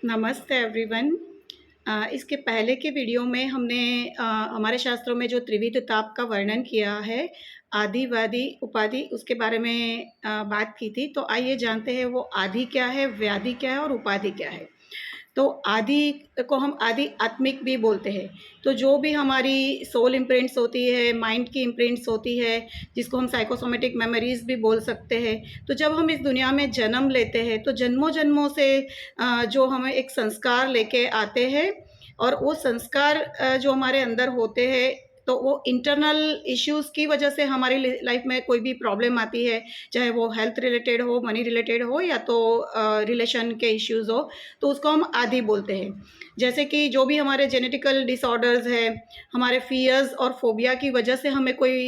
नमस्ते एवरीवन। इसके पहले के वीडियो में हमने हमारे शास्त्रों में जो त्रिविध ताप का वर्णन किया है, आदि, व्याधि, उपाधि, उसके बारे में बात की थी। तो आइए जानते हैं वो आदि क्या है, व्याधि क्या है और उपाधि क्या है। तो आदि को हम आदि आत्मिक भी बोलते हैं। तो जो भी हमारी सोल इम्प्रिंट्स होती है, माइंड की इम्प्रिंट्स होती है, जिसको हम साइकोसोमेटिक मेमोरीज भी बोल सकते हैं। तो जब हम इस दुनिया में जन्म लेते हैं तो जन्मों जन्मों से जो हमें एक संस्कार लेके आते हैं, और वो संस्कार जो हमारे अंदर होते हैं, तो वो इंटरनल इश्यूज़ की वजह से हमारी लाइफ में कोई भी प्रॉब्लम आती है, चाहे वो हेल्थ रिलेटेड हो, मनी रिलेटेड हो, या तो रिलेशन के इश्यूज़ हो, तो उसको हम आदि बोलते हैं। जैसे कि जो भी हमारे जेनेटिकल डिसऑर्डर्स है, हमारे फियर्स और फोबिया की वजह से हमें कोई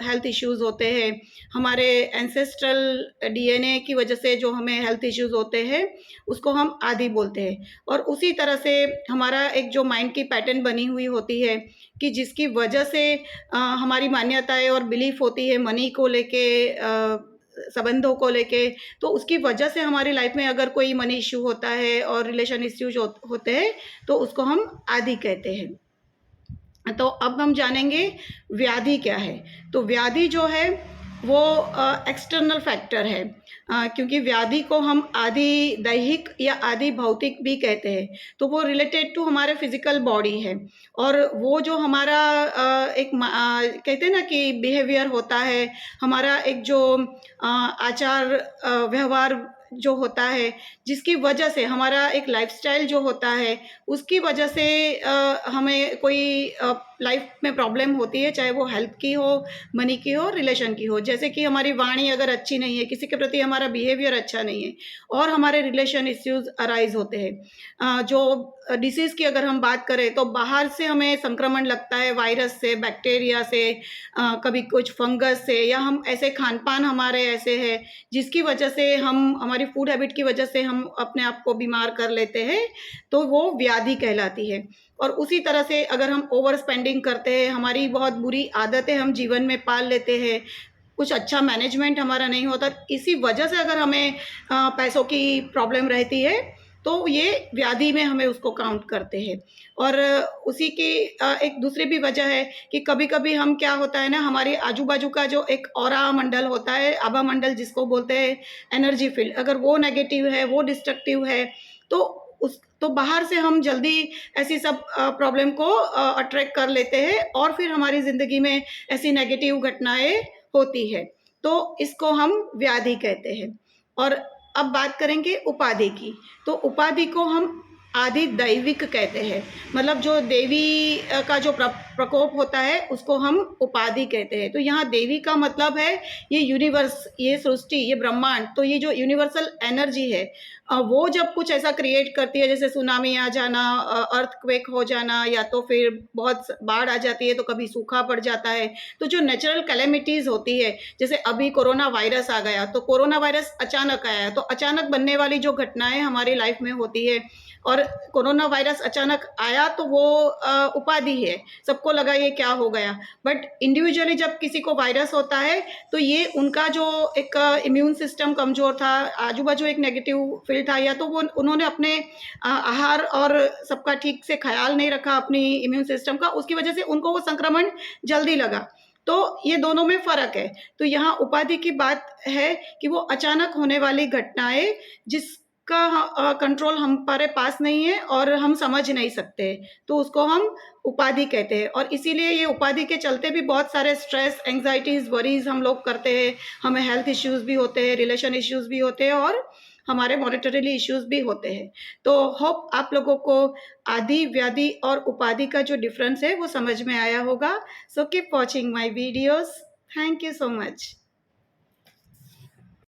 हेल्थ इश्यूज़ होते हैं, हमारे एंसेस्ट्रल डीएनए की वजह से जो हमें हेल्थ इश्यूज़ होते हैं, उसको हम आदि बोलते हैं। और उसी तरह से हमारा एक जो माइंड की पैटर्न बनी हुई होती है, कि जिसकी वजह से हमारी मान्यताएं और बिलीफ होती है मनी को लेके, संबंधों को लेके, तो उसकी वजह से हमारी लाइफ में अगर कोई मनी इश्यू होता है और रिलेशन इश्यूज होते हैं, तो उसको हम आदि कहते हैं। तो अब हम जानेंगे व्याधि क्या है। तो व्याधि जो है वो एक्सटर्नल फैक्टर है, क्योंकि व्याधि को हम आदि दैहिक या आदि भौतिक भी कहते हैं। तो वो रिलेटेड टू हमारे फिजिकल बॉडी है, और वो जो हमारा कहते हैं ना कि बिहेवियर होता है, हमारा एक जो आचार व्यवहार जो होता है, जिसकी वजह से हमारा एक लाइफस्टाइल जो होता है, उसकी वजह से हमें कोई लाइफ में प्रॉब्लम होती है, चाहे वो हेल्थ की हो, मनी की हो, रिलेशन की हो। जैसे कि हमारी वाणी अगर अच्छी नहीं है, किसी के प्रति हमारा बिहेवियर अच्छा नहीं है, और हमारे रिलेशन इश्यूज अराइज होते हैं। जो डिसीज़ की अगर हम बात करें, तो बाहर से हमें संक्रमण लगता है, वायरस से, बैक्टीरिया से, कभी कुछ फंगस से, या हम ऐसे खान पान हमारे ऐसे है जिसकी वजह से हमारी फूड हैबिट की वजह से हम अपने आप को बीमार कर लेते हैं, तो वो व्याधि कहलाती है। और उसी तरह से अगर हम ओवर स्पेंडिंग करते हैं, हमारी बहुत बुरी आदतें हम जीवन में पाल लेते हैं, कुछ अच्छा मैनेजमेंट हमारा नहीं होता, इसी वजह से अगर हमें पैसों की प्रॉब्लम रहती है, तो ये व्याधि में हमें उसको काउंट करते हैं। और उसी की एक दूसरी भी वजह है कि कभी-कभी हम क्या होता है ना, हमारे आजू-बाजू का जो एक ऑरा मंडल होता है, आभा मंडल जिसको बोलते हैं, एनर्जी फील्ड, अगर वो नेगेटिव है, वो डिस्ट्रक्टिव है, तो तो बाहर से हम जल्दी ऐसी सब प्रॉब्लम को अट्रैक्ट कर लेते हैं, और फिर हमारी ज़िंदगी में ऐसी नेगेटिव घटनाएँ होती है। तो इसको हम व्याधि कहते हैं। और अब बात करेंगे उपाधि की। तो उपाधि को हम आदि दैविक कहते हैं, मतलब जो देवी का जो प्रकोप होता है, उसको हम उपाधि कहते हैं। तो यहाँ देवी का मतलब है ये यूनिवर्स, ये सृष्टि, ये ब्रह्मांड। तो ये जो यूनिवर्सल एनर्जी है, वो जब कुछ ऐसा क्रिएट करती है, जैसे सुनामी आ जाना, अर्थक्वेक हो जाना, या तो फिर बहुत बाढ़ आ जाती है, तो कभी सूखा पड़ जाता है। तो जो नेचुरल कैलेमिटीज़ होती है, जैसे अभी कोरोना वायरस आ गया, तो कोरोना वायरस अचानक आया, तो अचानक बनने वाली जो घटनाएं हमारी लाइफ में होती है, और कोरोना वायरस अचानक आया, तो वो उपाधि है, सबको लगा ये क्या हो गया। बट इंडिविजुअली जब किसी को वायरस होता है, तो ये उनका जो एक इम्यून सिस्टम कमज़ोर था, आजू-बाजू एक नेगेटिव फील्ड था, या तो वो उन्होंने अपने आहार और सबका ठीक से ख़्याल नहीं रखा अपनी इम्यून सिस्टम का, उसकी वजह से उनको वो संक्रमण जल्दी लगा। तो ये दोनों में फ़र्क है। तो यहाँ उपाधि की बात है कि वो अचानक होने वाली घटनाएँ, जिसका कंट्रोल हमारे पास नहीं है और हम समझ नहीं सकते, तो उसको हम उपाधि कहते हैं। और इसीलिए ये उपाधि के चलते भी बहुत सारे स्ट्रेस, एंग्जाइटीज़, वरीज़ हम लोग करते हैं, हमें हेल्थ इश्यूज़ भी होते हैं, रिलेशन इश्यूज़ भी होते हैं, और हमारे मॉनेटरीली इश्यूज़ भी होते हैं। तो होप आप लोगों को आदि, व्याधि और उपाधि का जो डिफरेंस है वो समझ में आया होगा। So keep watching my videos. Thank you so much.